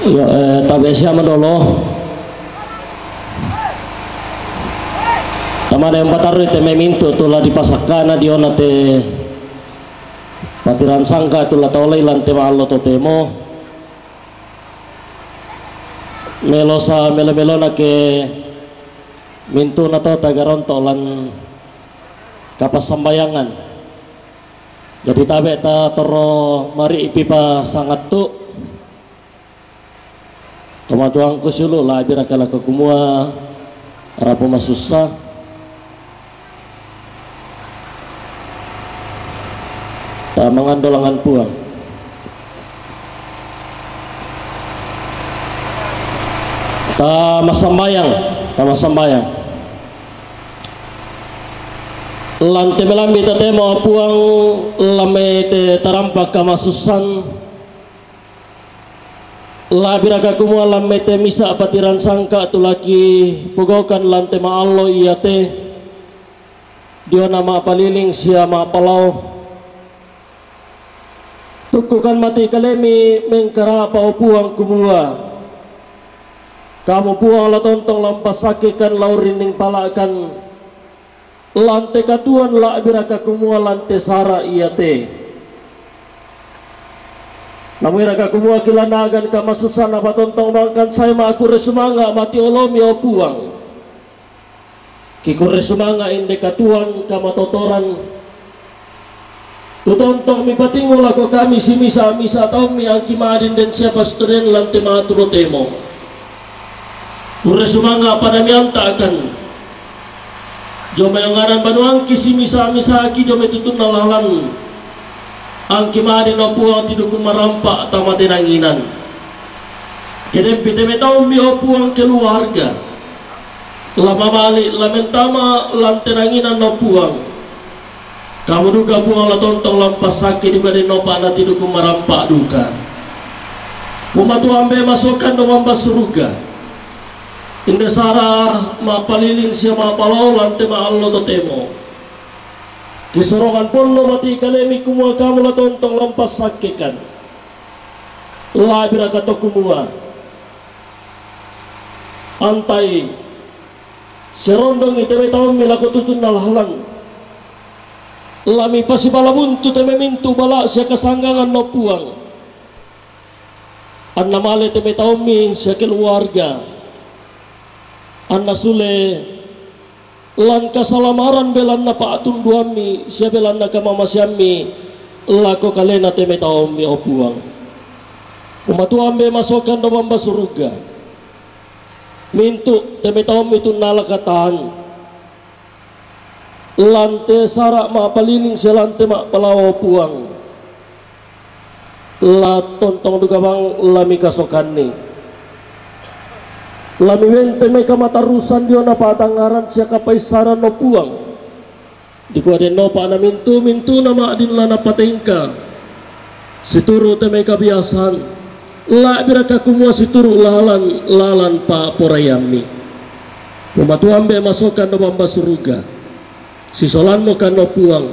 Yo tabe siya madolo. Tamada yang pataru te memintu tula dipasakana diona te patiran sangka tula taulay lan te maalo to temo. Melosa melo na ke mintu na to tagaronto lan kapasambayangan. Jadi tabe ta toro mari ipipa sangat tu tomatuang kusulu la birakala ke kumua rapo masusa ta mangandolangan puang ta masambayang lante melambi ta temo puang lame te tarampak kamasusan labiraka kumua lamete misa patiran sangka tulaki pugokan lante maallo iyate dio nama paliling sia ma palau tukukan mati kalemi mengkara pau puang kumua kamu puang la tontong lampas sakikan laurining palakan lante katuan labiraka kumua lante sara iyate namun raka kumua kilanagan ka masusana patontong bangkan saya ma aku resumanga mati olomi o puang kiku resumanga inde katuan ka matotoran tutontong mi patingol ako kami si misa tau mi ang kimadin den siapa student lante maturo temo resumanga panamianta akan jome ngaran banuang kisi misa aki jome tutun nalalan ang kimadin o puang tidukong marampak tamatin anginan kaya piteme tau mi o puang keluarga lama balik lamentama lantin anginan o puang kamu duka puang la tontong lampas sakit juga di nopa na tidukong marampak duka pumatu ambe masukkan no mambas suruga inde sarah mapaliling siya mapalau lantin maallo to temo kisorongan polo mati kalemi kumua kamu la tontong lampas sakikan labira kato kumua antai serondong iteme tawang milako tutun nalhalang lami pasibalamuntu teme mintu bala siya kasanggangan no puang an namale teme tawang mi siya keluarga an nasule lan kasalamaran belan na paatun duami siya belan na kamamasyami lako kalena teme taom mi opuang umatuambe masokan do mamba suruga mintu teme taom itu nalakatan lante sarak ma palining siya lante ma palaw opuang la tontong duga bang lami kasokan ni lami wente me kamatarusan dio na patangaran siya kapaisaran no puang di kuade no pa na mintu na maadin la na patengka situru te me kabiasan la biraka kumua situru lalan pa porayami pematuambe masokan no bamba suruga sisolan mo kan no puang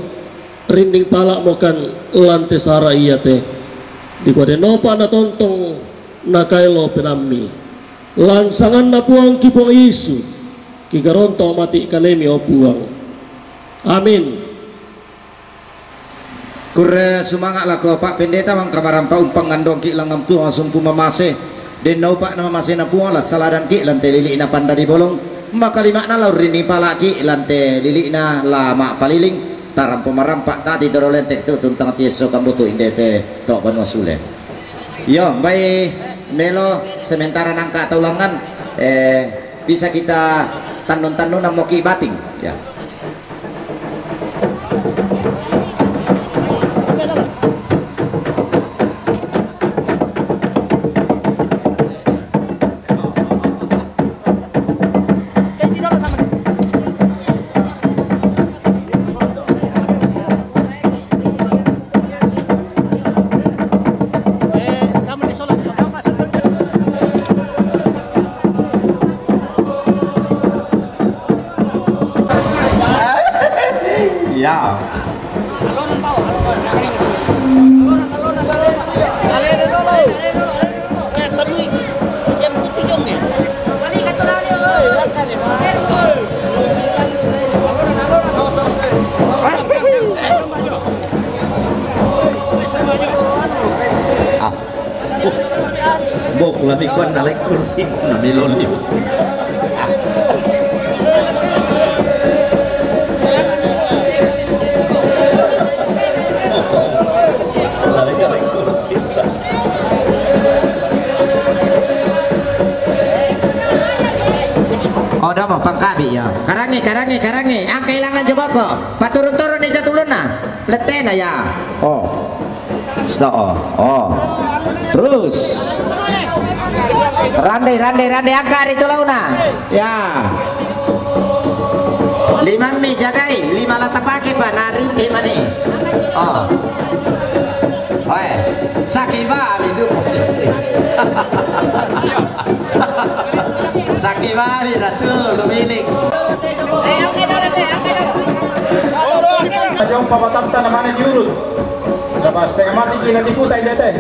rinding palak mo kan lante sara iyate di kuade no pa na tontong na kailo penami lansangan na puang kipong isu kigaronto mati kalemi o puang amin kure sumangak lako Pak Pendeta mang kabaran pa umpang ngandong ki lang ng puang sumpu mamase den no pak na mamase na puang la saladan ki lante lili na pandari bolong makalima na law rini palaki lante lili na lama paliling taram pemarampak tadi dorolentek tu tuntang tieso kambutu indete tok banwasule yo bye Melo sementara nangka taulangan bisa kita tanun-tanun mau ki bating ya. Ya. bok lebih kuat naik kursi miloli naik kursi oh dah mau pangkabi ya karangi ang kailangan coba kok paturun-turun di jatuluna letena ya oh stop oh terus randai angkat itu launa ya 5 mi jagai 5 lata pakai pak nari gimana oh oi sakiba itu sakiba ratu lu milik Jom pabatapta namanya diurut sama setengah mati kina diputai dete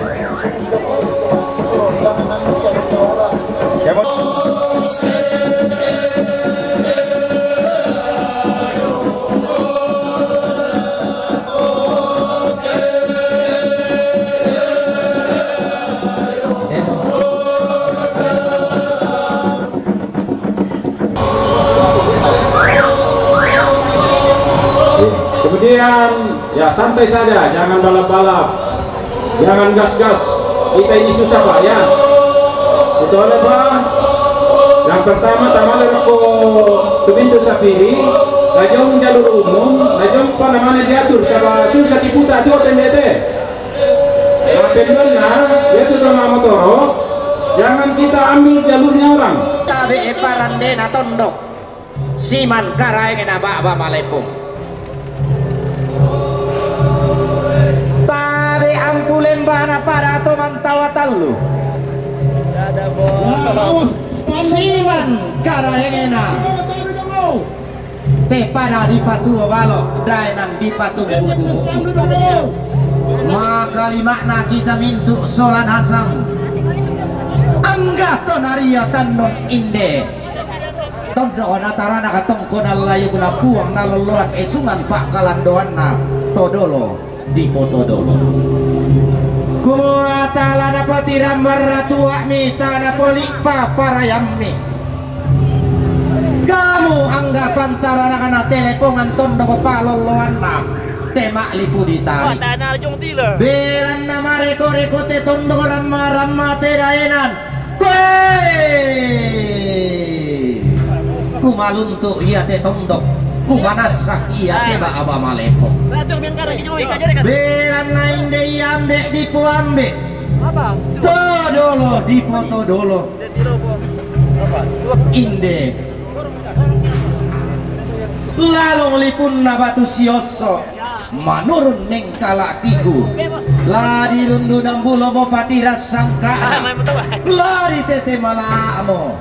kemudian ya santai saja, jangan balap-balap, jangan gas-gas, kita ini susah pak ya, betul pak. Yang pertama tamale roko pintu sapiri, lajong jalur umum, lajong apa namanya diatur, sama susah diputar tuh tendete. Yang kedua, dia tuh sama motoro, jangan kita ambil jalurnya orang. Tabe eparandena tondok, siman karai ngena ba malepung. Tabe ampulembana para to mantawatalu. Siman karahengena te pada di patu balok daenan di patu buku maka limakna kita mintu solan hasang angga tonaria tannon inde tondo natarana katongko nalayu kuna puang naloloan esungan pak kalandoanna todolo di potodolo kuatala na patiram baratua mi tana polipa para yammi kamu anggap antara anak-anak telepongan tondo ko paloloan na tema lipu ditari belan na mareko-reko te tondo ramma te daenan kumaluntuk iya te tondo kumanasah iya te ba aba malepo belan na inde iambe dipo ambe todolo dipo todolo inde lalong lipun na batu sioso manurun mengkalakiku ladi rundu nambulo mo patiras sangka ladi tete malaamo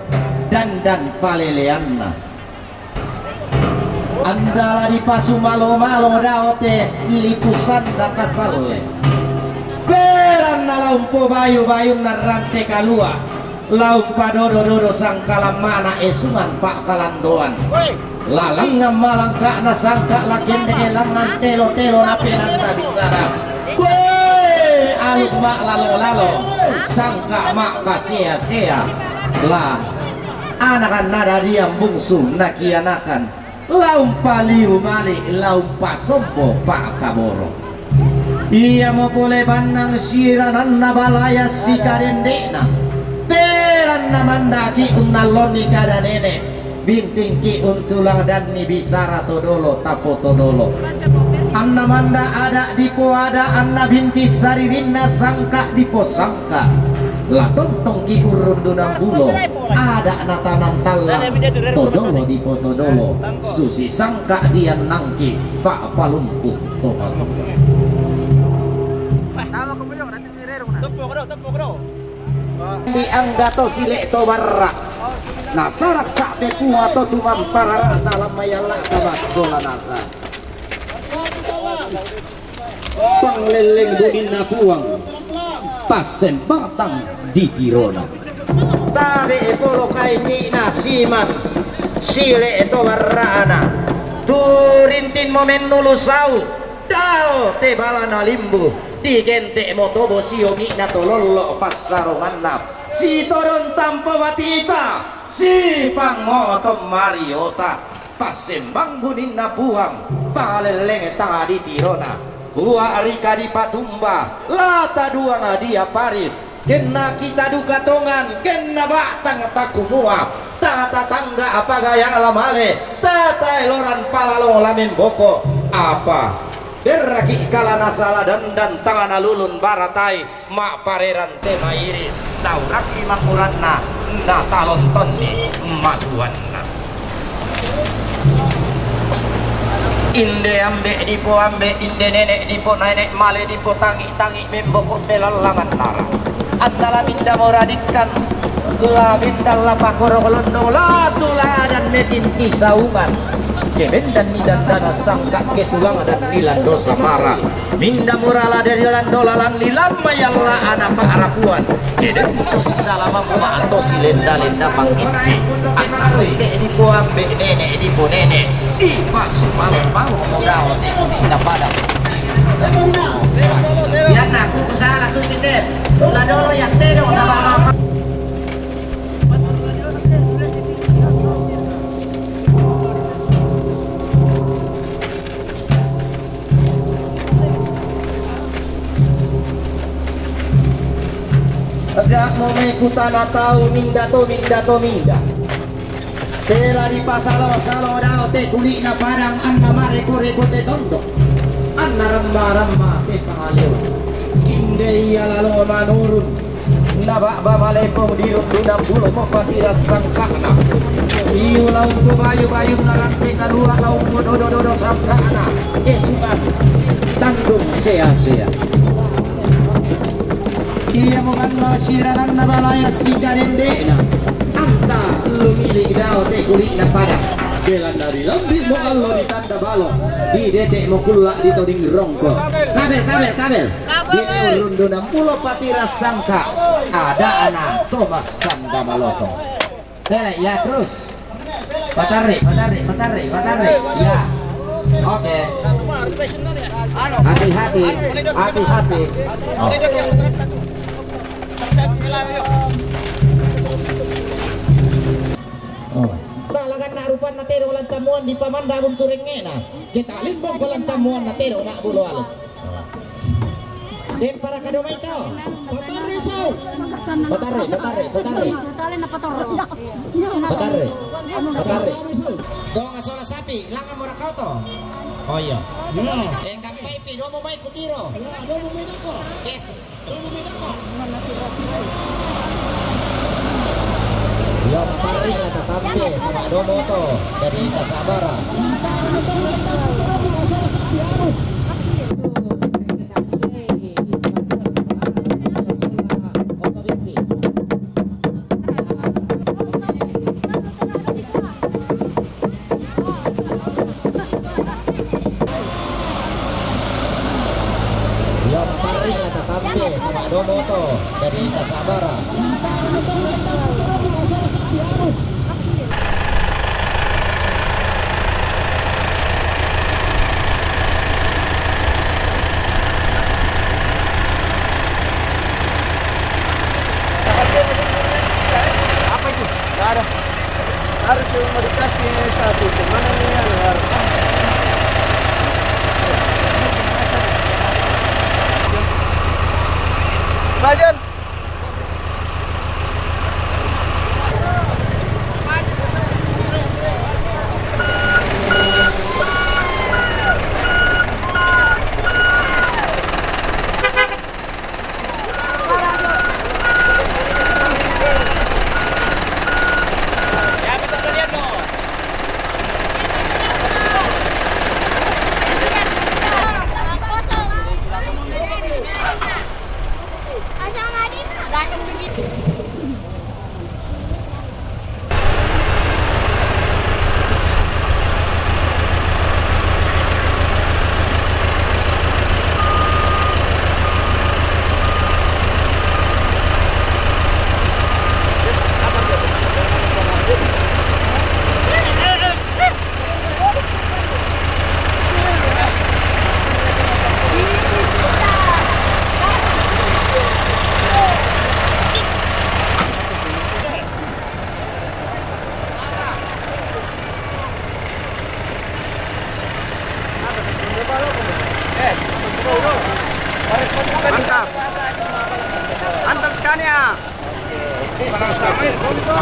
dan paleleanna andala di pasu malo-malo daote lipusan da kasalle beran na laumpo bayu-bayu na rante kalua laumpa dodo-dodo sangkala mana esungan pak kalandoan lalang malangka na sangka lakin langan telo-telo na pinanta bisara aluk mak lalo-lalo sangka mak kasia-sia lah anakan nada diam bungsu nakianakan laumpa liu malik laumpa sombo pak kaboro iya mau boleh bandang siranan na balaya si karendena peran na mandaki unaloni kada nenek binting ki untulang dan ni bisara todolo tapo todolo anna manda ada dipo ada anna binti saririnna sangka dipo sangka la tontong ki urundunang bulo ada natanan talla todolo dipo todolo susi sangka dian nangki pak palumpuh tomato di anggato silek to barra nasarak sakbe kuha to tumam parara dalam mayala kabasola nasa pangleleng bunin na puang pasen batang di kirona tabe epolo kaini na siman sile to barana turintin momen nulusau dao te balana limbu di gente motobo siogi na tololo pasarongan nap si turun tanpa batita, si pangotom mariota, pasembang bunin na buang, paleleng tadi tirona, buah rika di patumba, lata dua na dia parit, kena kita duka tongan, kena batang takumua, tata tangga apa gayang alamale, tata eloran palalong lamin boko, apa? Deraki kalana salah dan tangan alulun baratai mak pareran tema iri tauraki makuranna na talon tonni maduanna inde ambe dipo ambe inde nenek dipo nenek male dipo tangi tangi membokot belalangan lara antala minda moradikkan la bindal la pakoro londo la tula dan metin kisauman kemen dan nidan dana sangka kesulang dan nilan dosa marah minda murala dari landola lan nilam mayalla anak arapuan keden mutus salama mu'a atau silenda lenda pangimpi anak be di puang be nenek di po nenek ipa sumalo pang modal minda pada yan aku salah susitin la dolo yang tedo sama Ada mau mengikutan atau minda tela di pasalo salo dao te kuli na parang anna mare kore kote tondo anna ramma te pangaliw inde iya lalo manurun na ba malepong dirun dunang bulo mo patira sangkana iu laung kumayu bayu narante kalua laung dodo sangkana kesuman tanggung sea-sea dia mengenal siraran na balaya sigarendena anta lumili dao te kulit na padang jalan dari lembik mo allo di tanda balok di detek mo kulak di toding rongko kabel di urundo na pulo patira sangka ada anak Thomas Sanda Maloto ya terus patare ya oke hati-hati talagang narupan na tero walang tamuan di pamandabong turingin na kita limbong walang tamuan na tero na bulo alo dem para kadomay ito patare kau nga sola sapi langan mo rakau to oh iya kampai pi do mo may kutiro yo mapari lah tatampe sama domo to dari Kasabara yo mapari lah tatampe sama domo to dari Kasabara harus yung magkasya sa atin kung ano yan Bajan ya. Parang samay konto.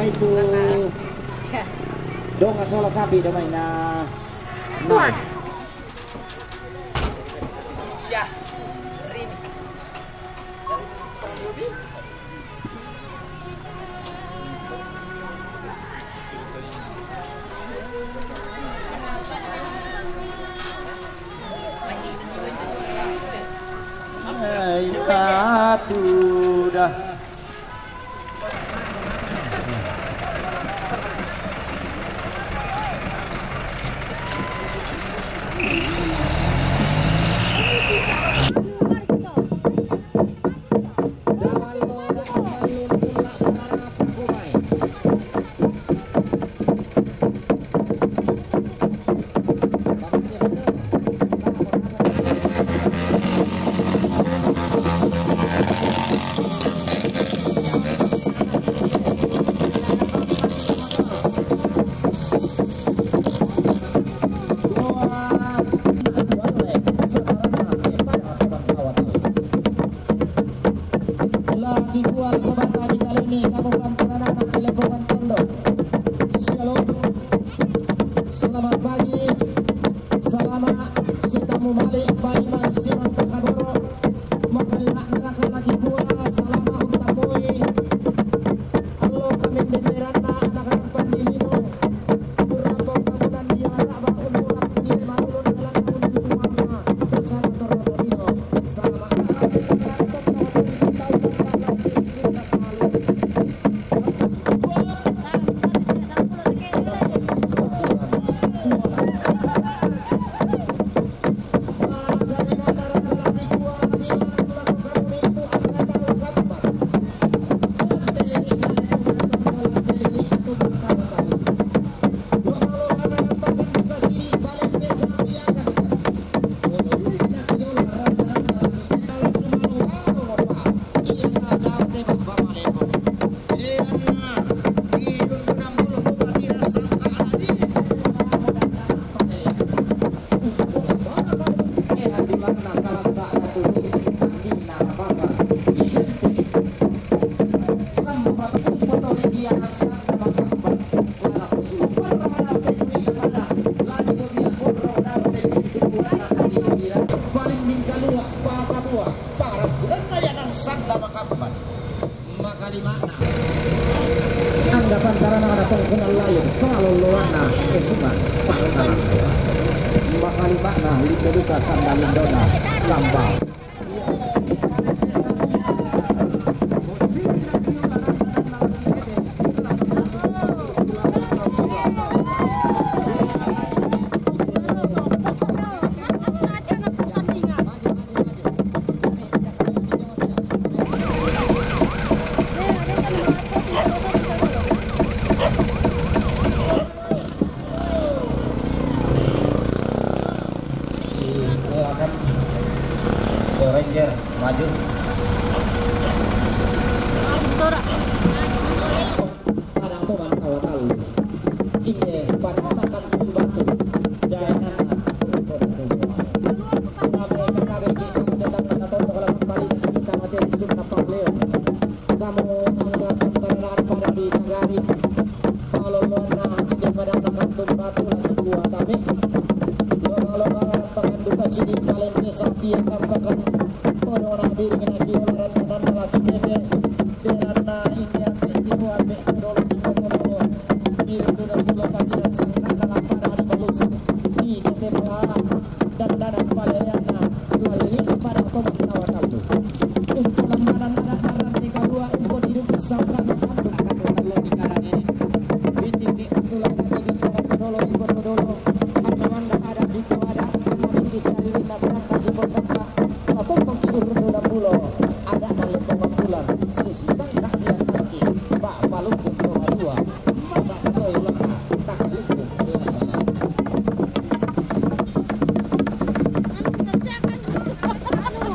Itu dong asola sabi damay na Siya. Rin. ay atudah selamat pagi, selamat sitamu balik Baiman Siman Takaboro Makalima neraka lagi pula selama utamoi halo kami demerana anak-anak pendilino urambong kamunan biara ba unurap di marulun dalam tahun di mama bersama Torobino selamat anggapan karena ada penggunaan lain kalau luana kesungan pangkalan bakal makna lihat duka sandalin dona lambang Ranger maju padang tuh man tahu tahu ini padang akan batu jangan kamu anggapan terang pada di Tagari kalau luana ini padang akan batu lagi dua tapi kalau pangaran pakan duka sini paling sapi yang kampakan orang biring lagi orang dan lagi tete derana ini yang ini buat bekol di kono ini sudah mulai pagi sangat dalam pada di balus di tete malah dan palayana lalu pada tomat tawakal untuk lembaran dan tiga dua untuk hidup bersama dengan kalau di karang ini binti tulang dan bisa dolo ikut dolo ada di ada di sari nasaka di posaka atau penghidup pulo ada dalam pemangkulan sisi sangka dia kaki Pak Palukung Roma 2 Bapak Katoy Laka tak lukung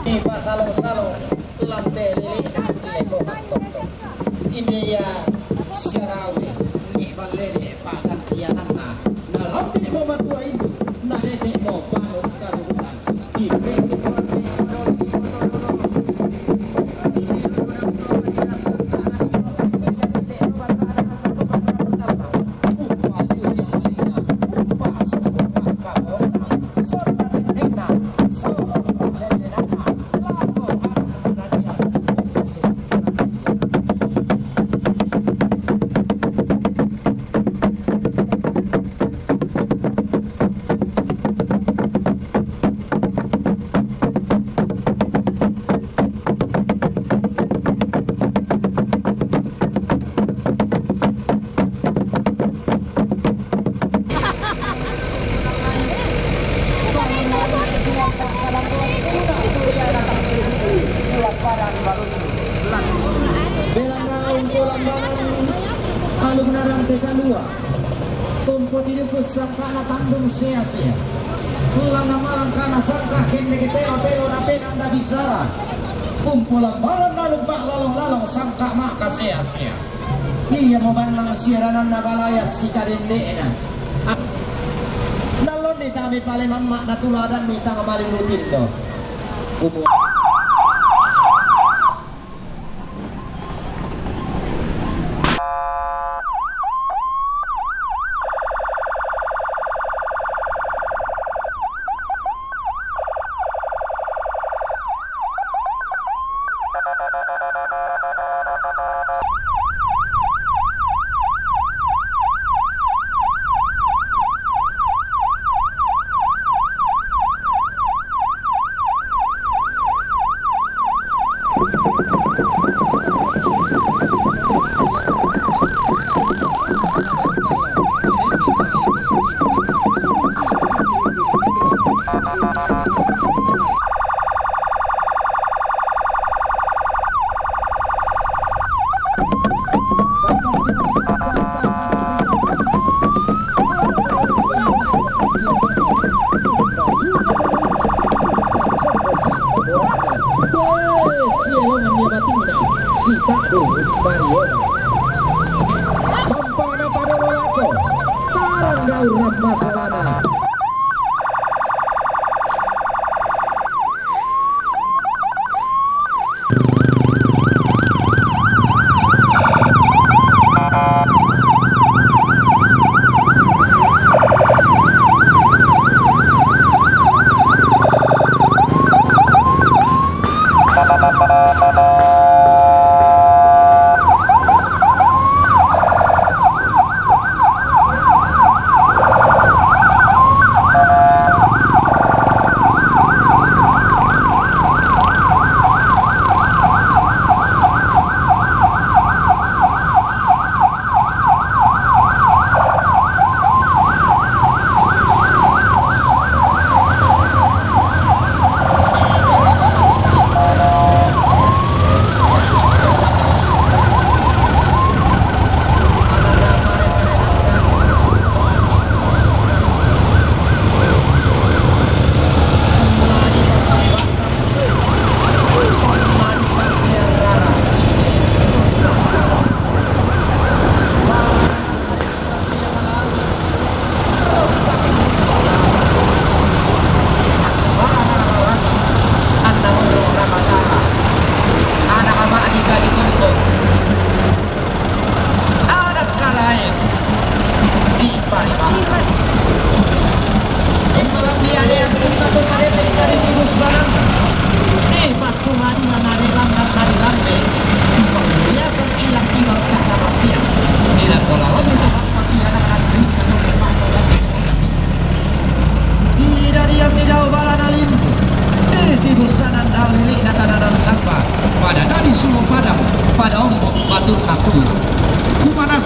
di pasalong-salong lantai lilik nanti bohak tok-tok ini ya syarawi ni balere pakan tianana dalam di Roma 2 itu nak letek mo panut karutan di sangka tandung sia-sia pulang malang kana sangka kene ketero tero rapen anda bisara kumpulan malam lalu bak lalong sangka maka sia-sia iya mau banang siaranan nabalaya sikadendena nalon di tami pale mamma natuladan ni tanga maling rutin to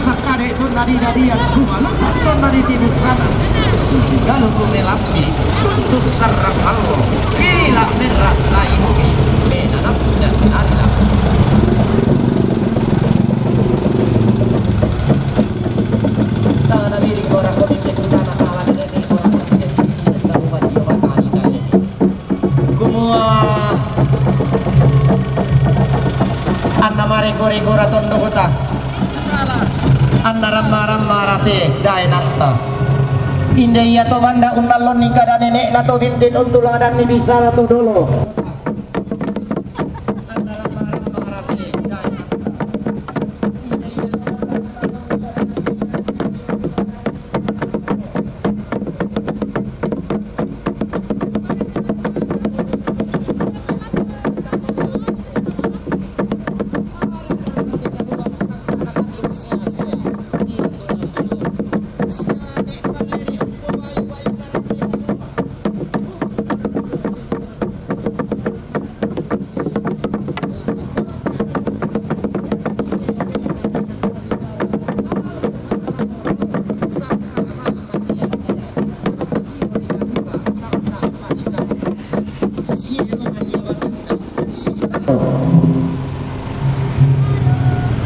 sakare itu nadi-nadian kumalang itu nadi di sana susi galuh kumelampi untuk sarang halwo bila merasai bumi menana dan Arilah. Tangan miring orang komited utana kalah dari orang komited ini sahabat dia batali kali ini. Kumua Anna mare kore tondo kota. Anna ramma rate dai nanta. Inde iya to banda unalon nikah dan nenek nato bintin untuk ladang ni bisa nato dolo.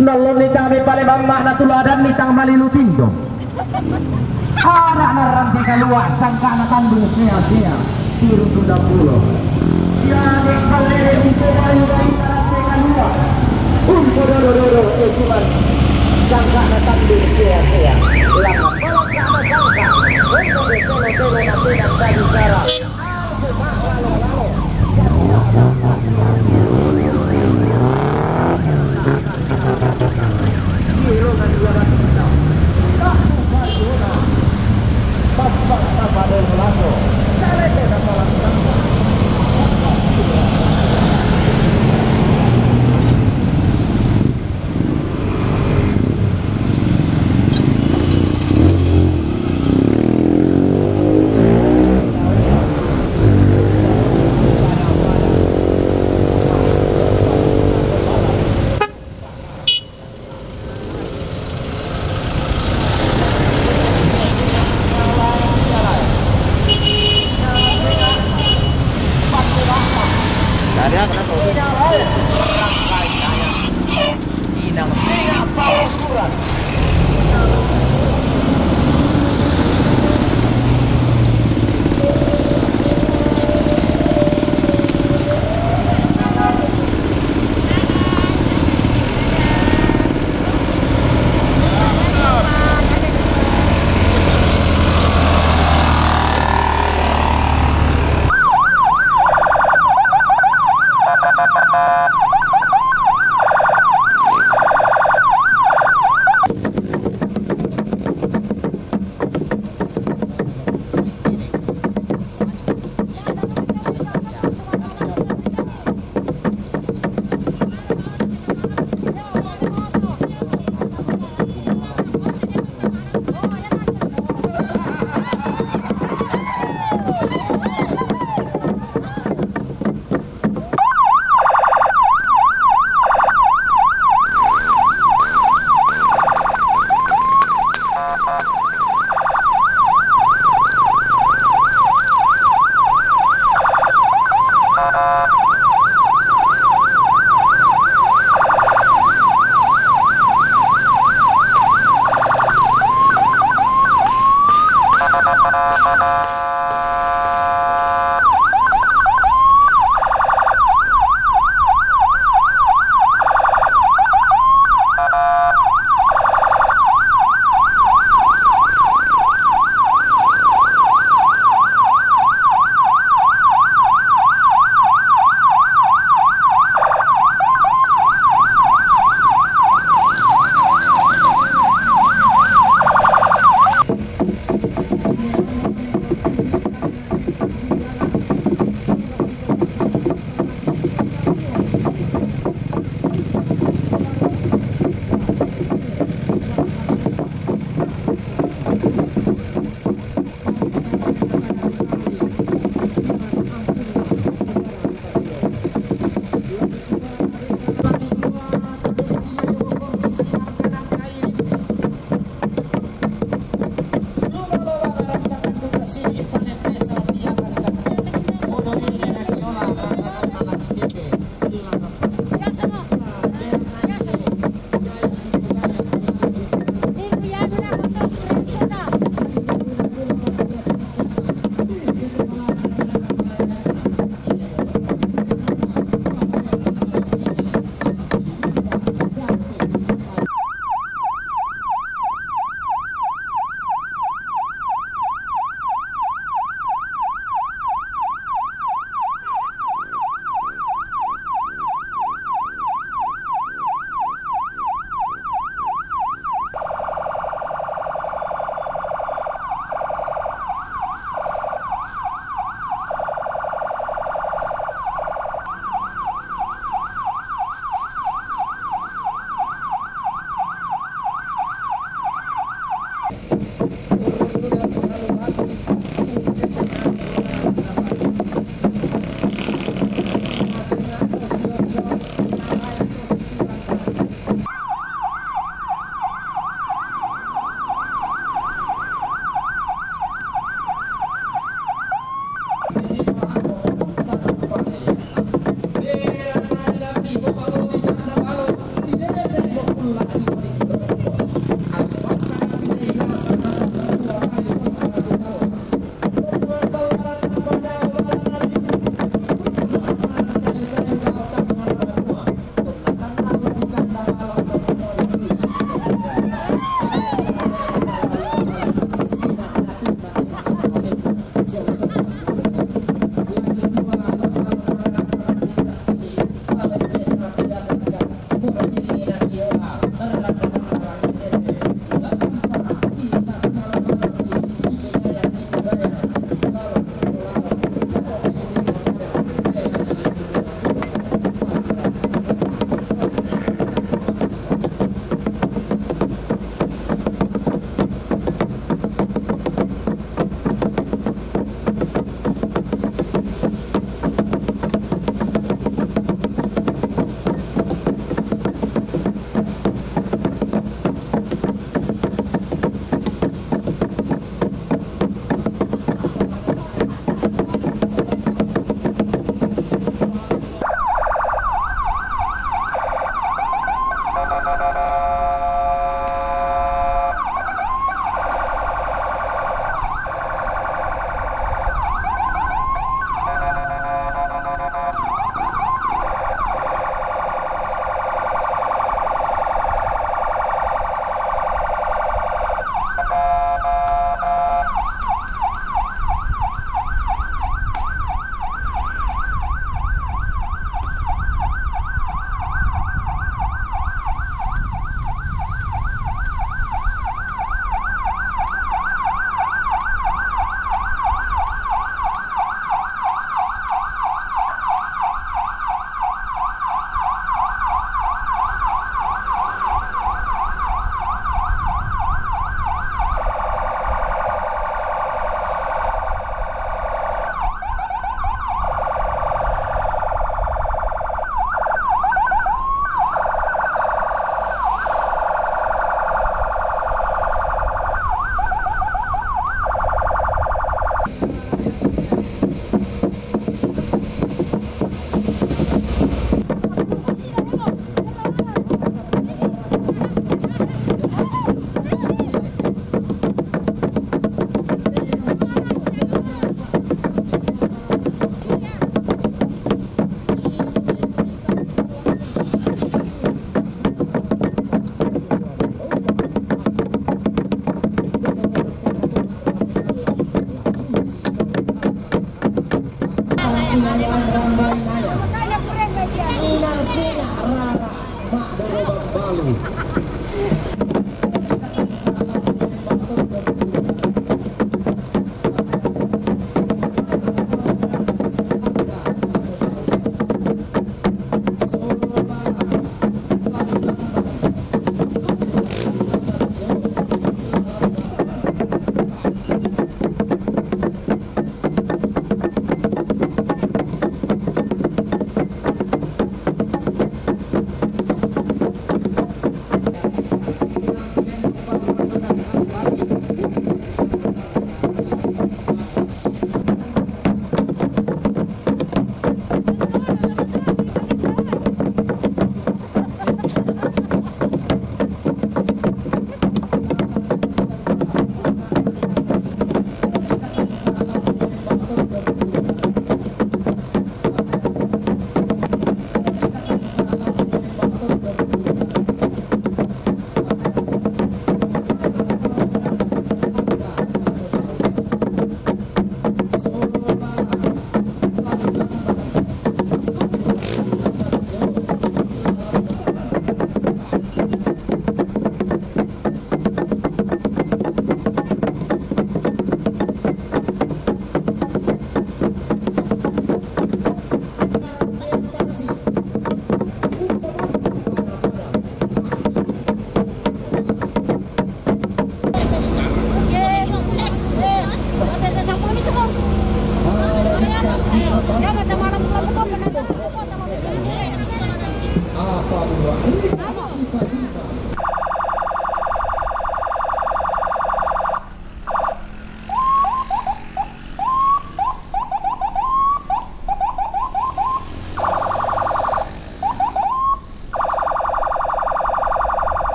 Nolon ni kami pale mamak na tuladan ni tang malilutindo. Anak na rantai kalua sangka na tandung sia-sia. Turun tunda pulo. Siane kalere umpo bayu bayi na rantai kalua. Umpo dodo cuman sangka na tandung sia-sia. Lakan balak sama sangka. Umpo de telo na tenang tadi cara.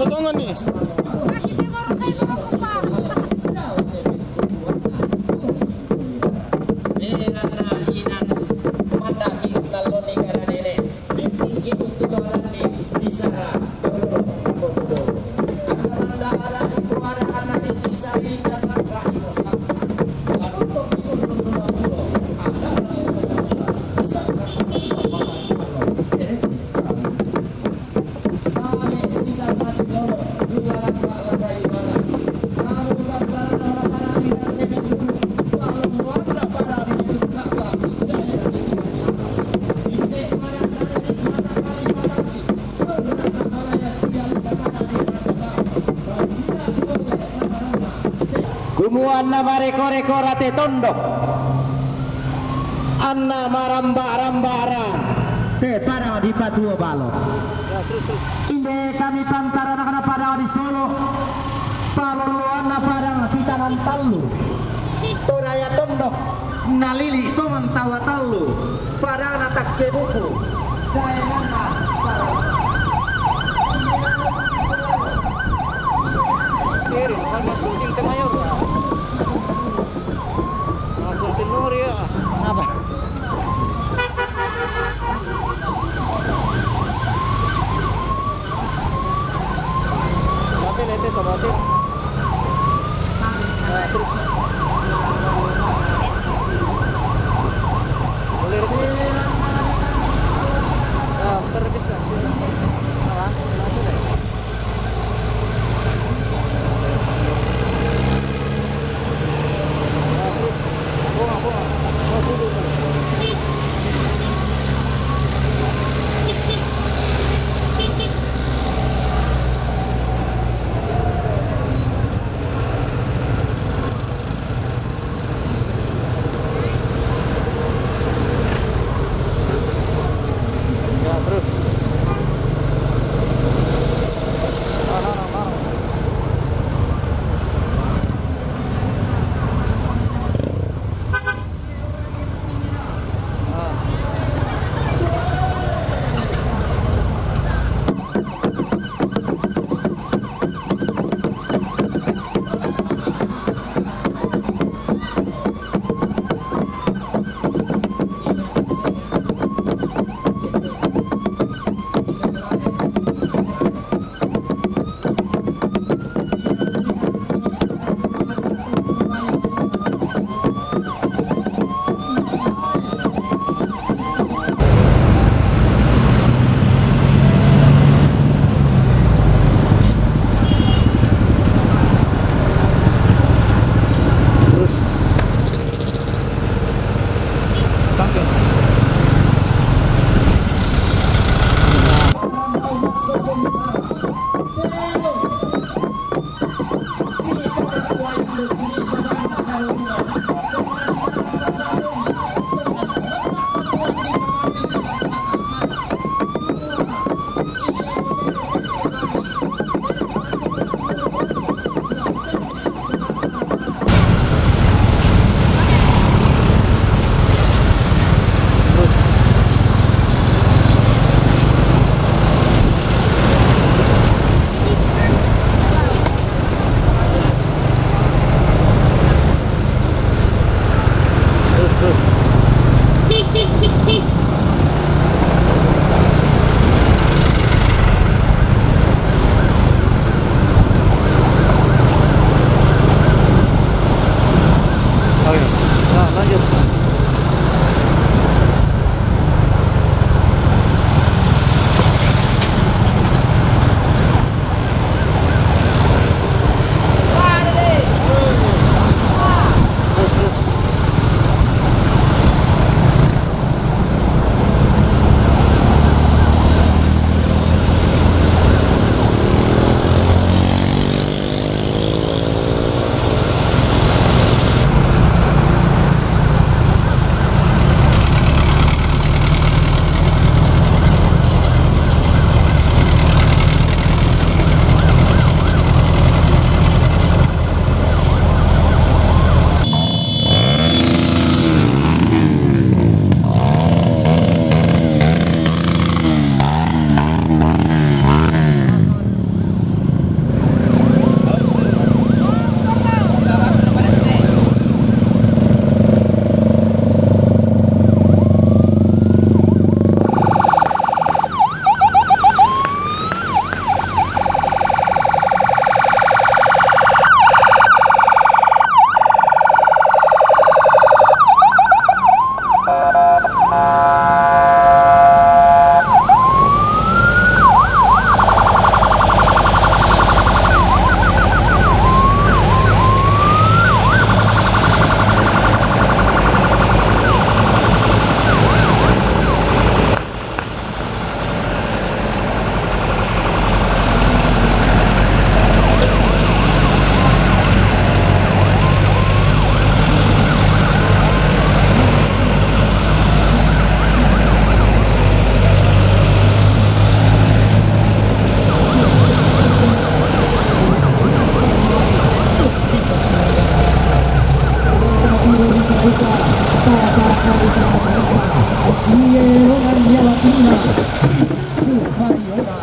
sotongan nih. Anna mareko-reko rate tondok Anna maramba-rambaran te pada di Patua Balok inde kami pantara anak-anak pada di Solo Palolo Anna pada pitanan Tallu Toraya tondok nalili itu mantawa Tallu pada anak tak kebuku daya nama Kiri, sama syuting ke Mayor. Tenor ya. Apa? Batin itu sobatin. Nah, terus. Boleh Sierongan Jawa Tengah Mariona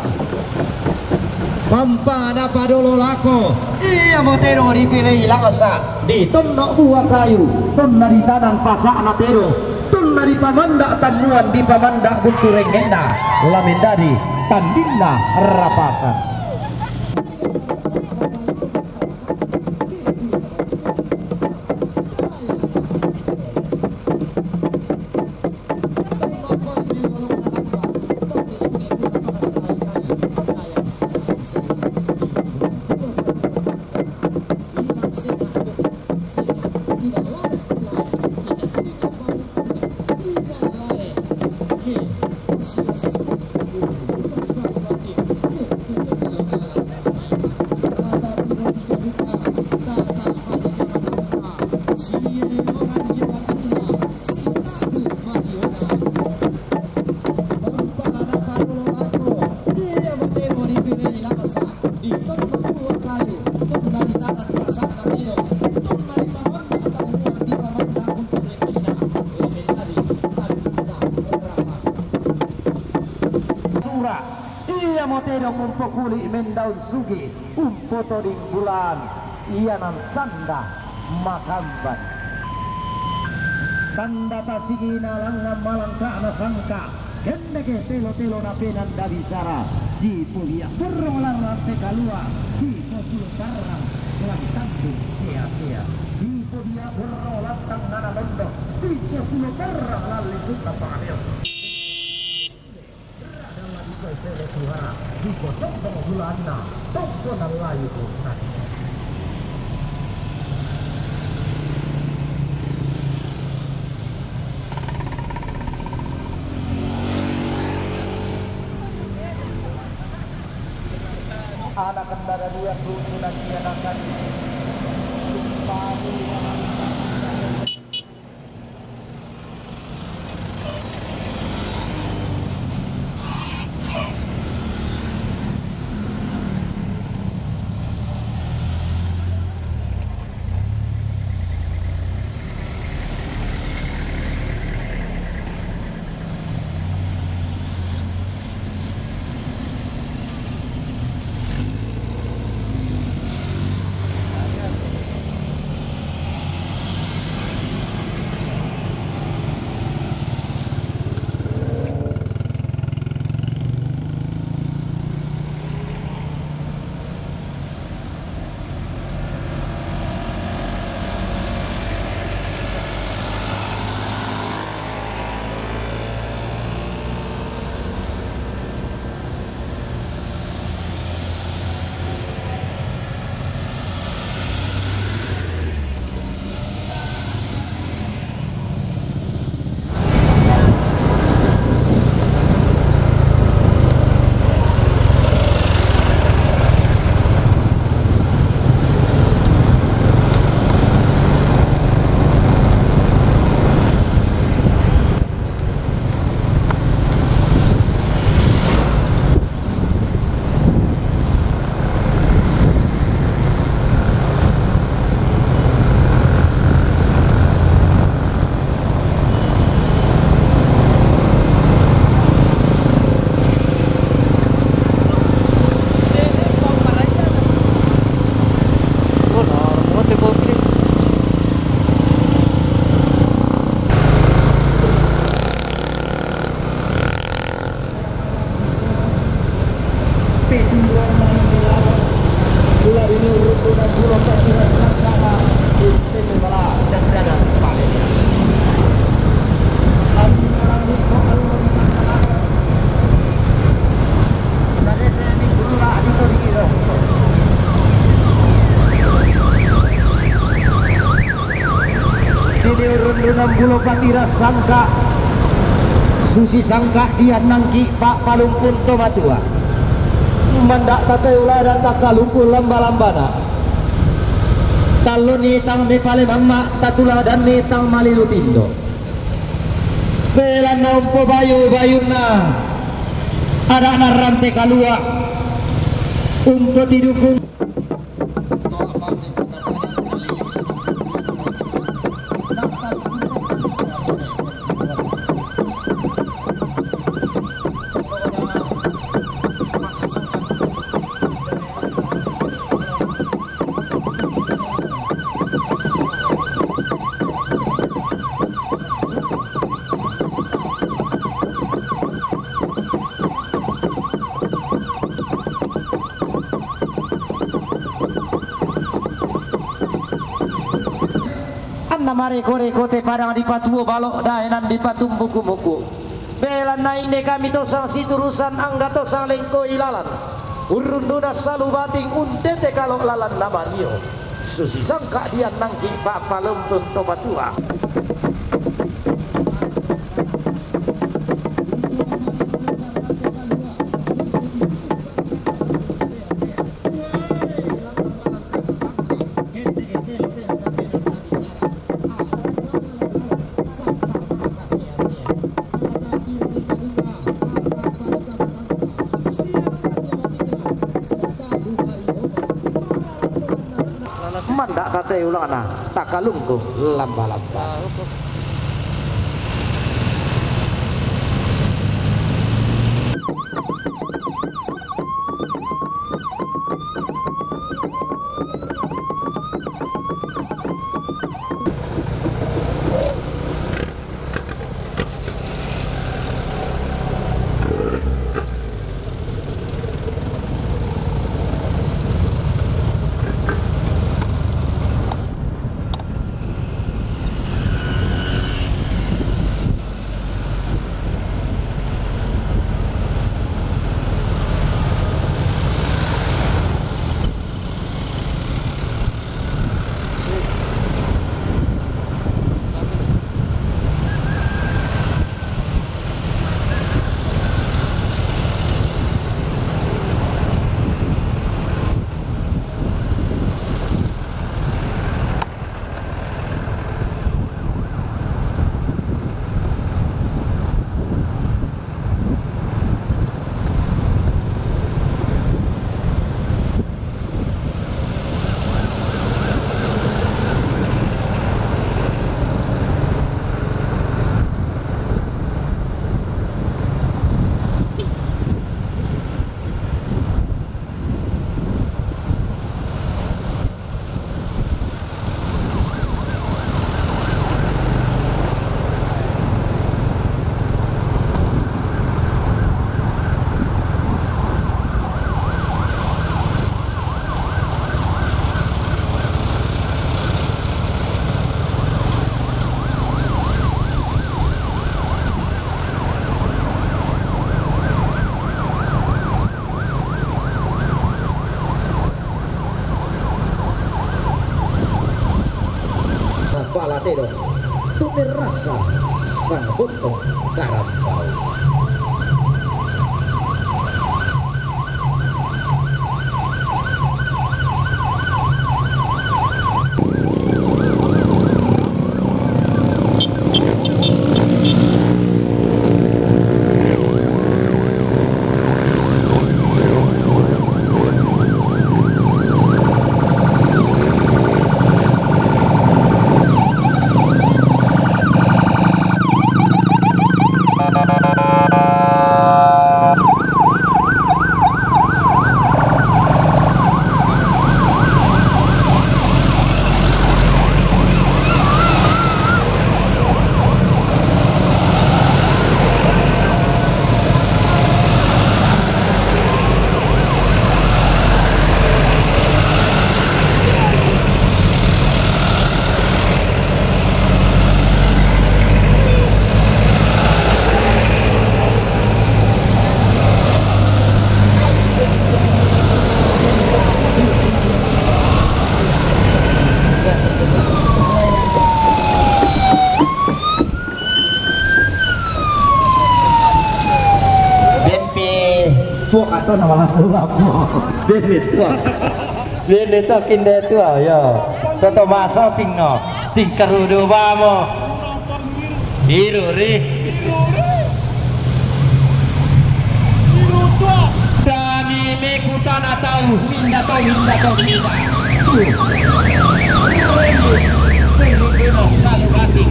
Pampana Padolo Lako iya motero dipilih langasa di tondok buah kayu ton dari tanang pasak natero ton dari pamandak tamuan di pamandak buntu rengena lamin dari tandinna rapasan motero mumpokuli mendaun sugi umpoto ding bulan ianan sanda makamban tanda tasigina langgam malangka na sangka kendeke telo-telo na penan dabisara di pulia berrolar lantai kalua di posul karang lang tandung sia-sia di pulia berrolar tang nana londo di posul karang lalu buka panel di kosong sama bulana toko nang layu bukan anak kendara dua kerukunan dianakan Pulau Patira sangka Susi sangka dia nangki Pak Palumpun Tomatua mandak tateula dan takalungkul lamba-lambana taloni tang mepale mamma tatula dan ni tang malilutindo bela nompo bayu-bayuna ada narante kalua umpo tidukung mare kore kote padang di patuo balok daenan di patum buku-buku belan naik de kami to sang siturusan angga to sang lengko ilalan urunduna salu bating untete kalau lalan namanio susi sangka dia nangki pak palempun to batua mandak kata ulang na takalungku lamba-lamba Palatero tumer rasa sang botong karambau tuak atau nama laku beli tua kinde tua ya toto maso tingno tingkarudo bamo iruri dami mekutan atau winda salubati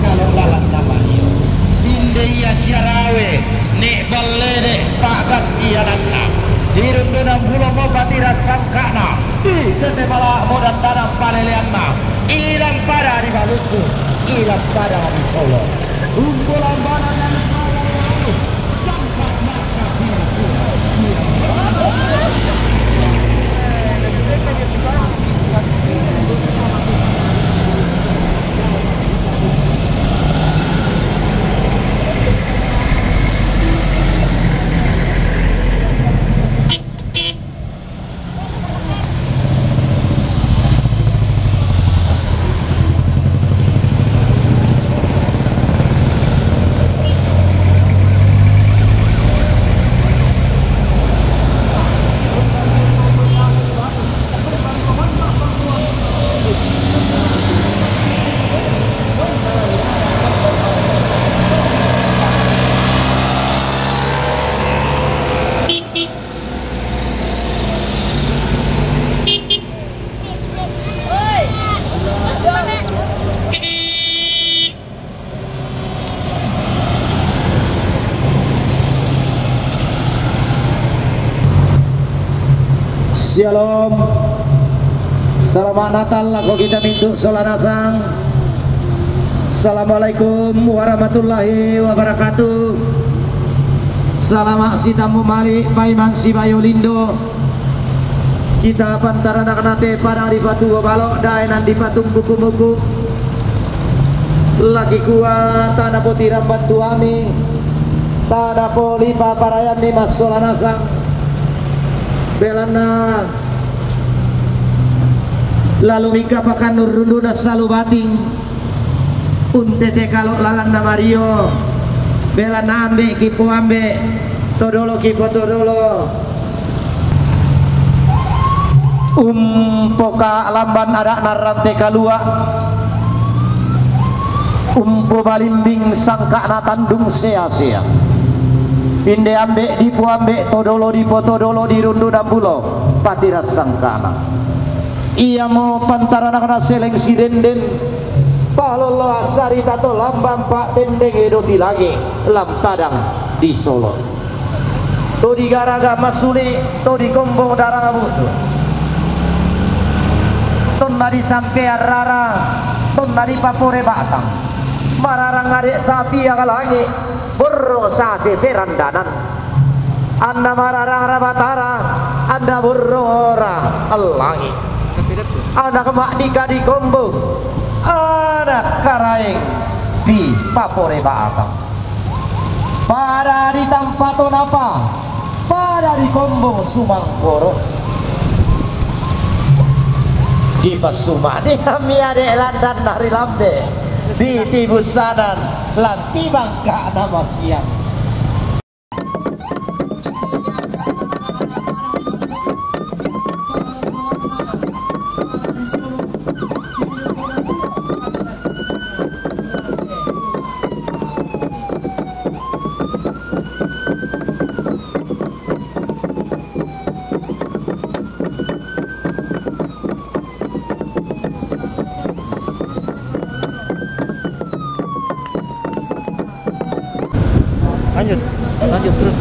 kalau lalat namanya India syarawe nek balede pakat ianakna dirun dunam bulong batira sangkana di tete bala modan tanam paleleanna ilang pada di balusu ilang pada di Solo umpulan badan yang sampai maka Shalom. Selamat Natal lagu kita mintu solanasang. Assalamualaikum warahmatullahi wabarakatuh. Selamat sitamu mali paiman si Bayolindo. Kita pantara nak nate pada di batu balok dainan di patung buku-buku. Lagi kuat tanah putih rambat tuami. Tanah poli paparayan ni mas solanasang. Belana lalu mika pakan nurundu das salu bating untete kalau lalan na Mario belana ambe kipo ambe todolo kipo todolo poka lamban ada narante kalua balimbing sangka na tandung sia-sia pinde ambe dipu ambe todolo dipo todolo dirundu dambulo patiras sangkana ia mau pantara nak seleng si denden palolo asari tato lambang pak tendeng edoti lagi lam tadang di Solo to di garaga masuli to di gombong darang abutu ton nadi sampai rara ton nadi papore batang mararang adek sapi akalangi burro sase serandanan anda mararang rabatara anda burro orang alangi anda kemak di gombo anak karaeng di papore baatang pada di tampaton apa pada di gombong Sumangkoro di Pasuma di kami adek landan dari lambe di Tibusanan lanti bangka nama siang lanjut terus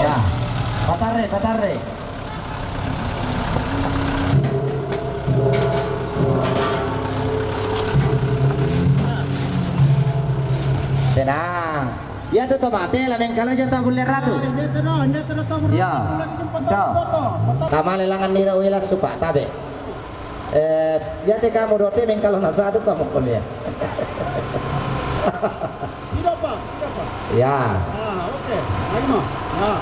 Ya, patare, patare. Tenang. Ya tu tomate lah mengkalo jata bulir ratu. Ya. Dah. Tama lelangan nira uilas supak tabe. Ya te kamu dote mengkalo nasa adu kamu kuliah. Tidak pak, tidak pak. Ya. Oke. Ayo mah. Ya.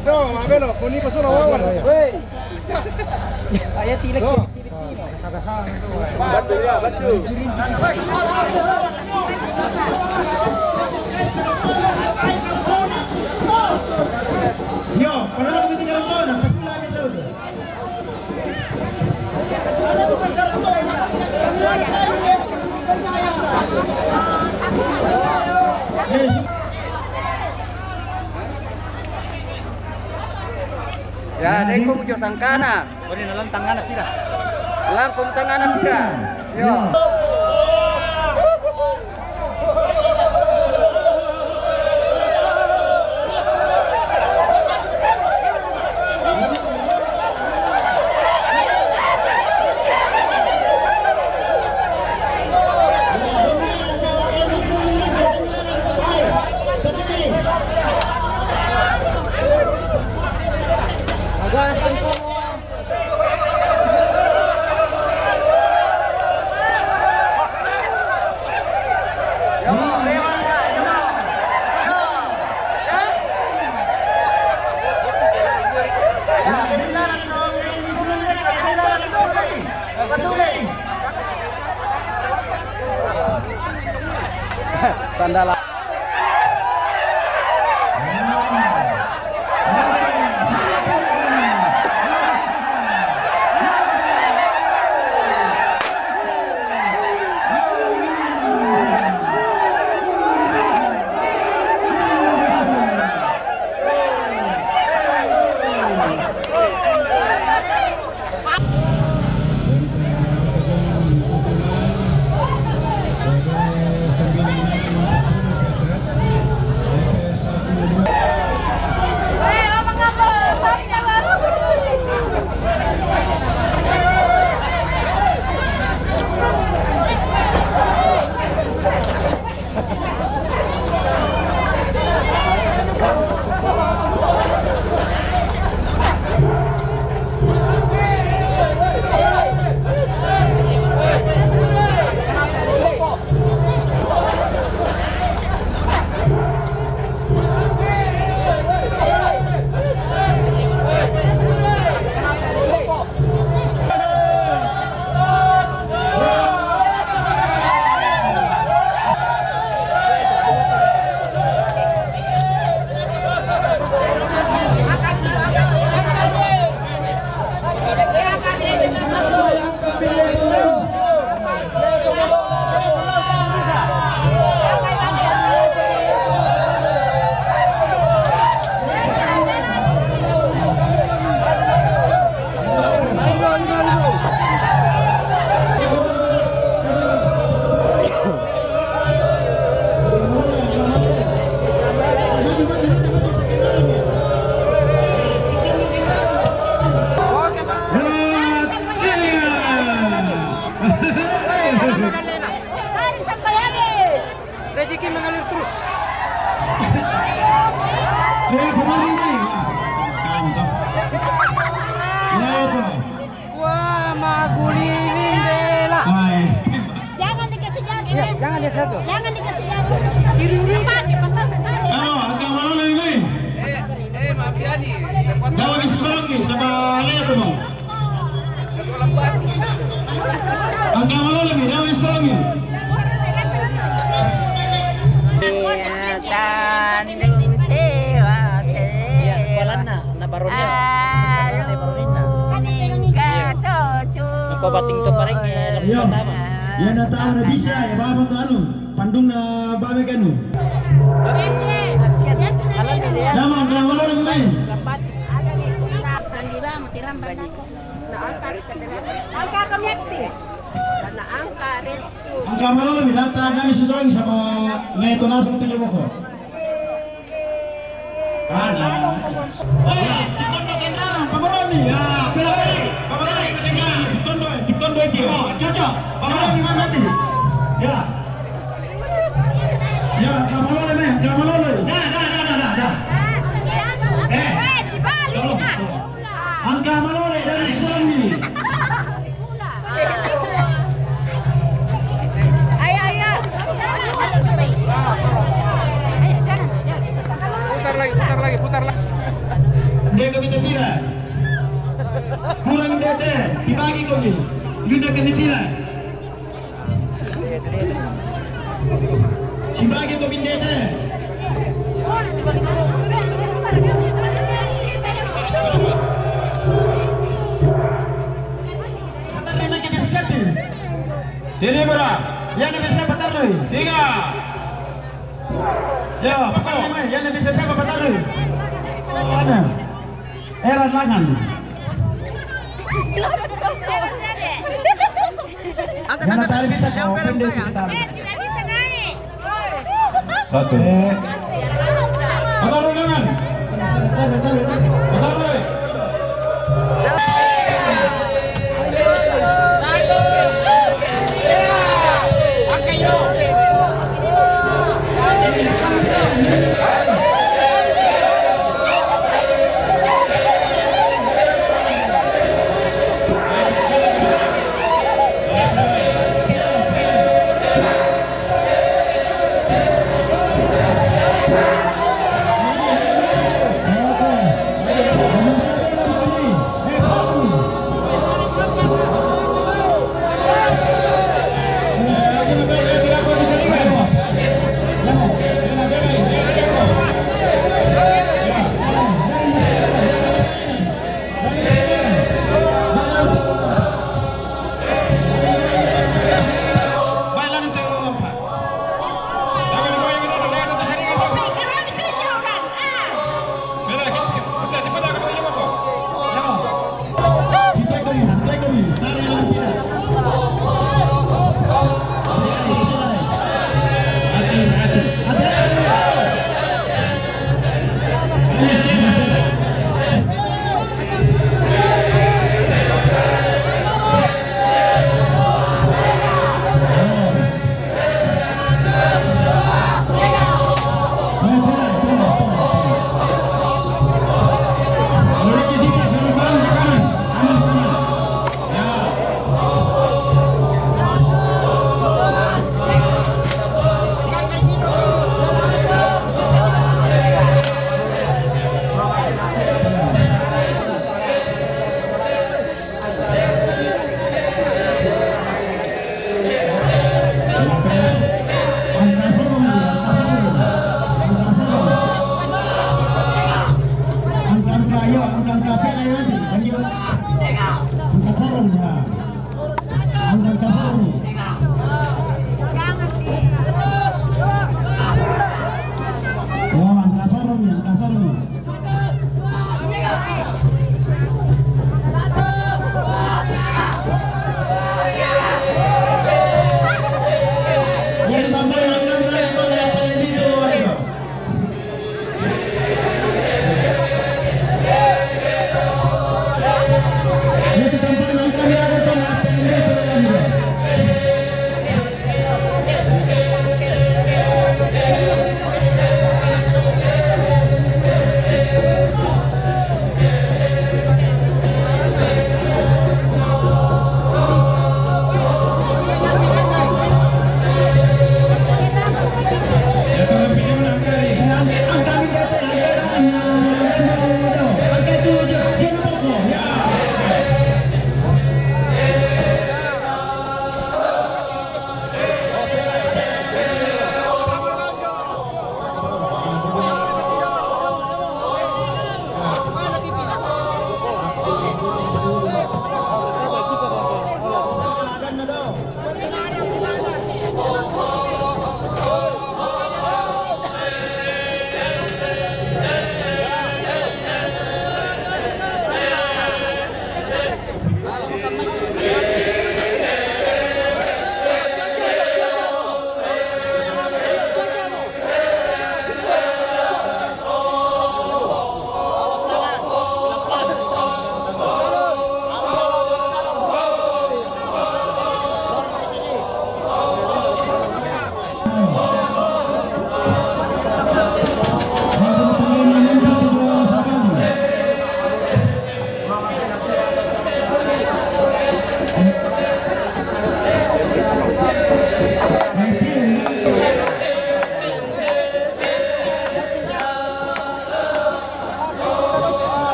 No, mabelo, kuni pa solo wawan. Wey. Aya tilek. Batu ya, batu. Yo, para kita jalan sana, pula aja sudah. Ya, deko mujo sangkana. Kuni nalang tangana pira. Langkum tangana pira. Yo. Sandala. Rezeki mengalir terus. Wah, magulilin bela. Jangan dikasih jagung. Ya, jangan dia satu. Jangan dikasih jagung. Siruri pakai patah sekali. Agak mana ini? Maaf ya nih. Jangan diseberang nih sama lihat bang. Agak mana lebih? Jangan diseberang nih. Tandung sewa se. Ya, balana na baronnya. Nako bating to pareng lembu pertama. Ya na tahu na bisa ya baba to anu. Pandung na babe kanu. Nama agak mana lebih? Sandiba matiram bandako. Na angka kamyakti. Na angka rescue. Angka mana lebih? Data kami sesuai sama neto nasib itu juga kok. Ada. Oh, dikondo kendaraan, pameroni. Ya, pelari. Pameroni kedengaran. Dikondo itu. Oh, cocok. Pameroni mana tadi? Ya. Ya, kamalole meh, kamalole. Dah. Angka malole dari Suami. Ayo. Dibagi untuk Indete. Sini bro. Yang lebih siapa taruh? 3. Ya, yang lebih siapa taruh? Oh, ada. Eran Langan. Yang tadi bisa kau pendek kita. Tidak bisa naik. 1. Taruh tangan. Taruh.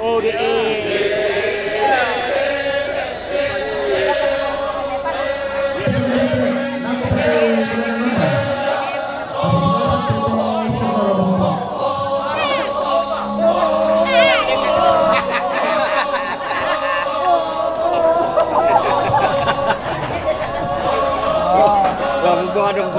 Oh, di Gua dong.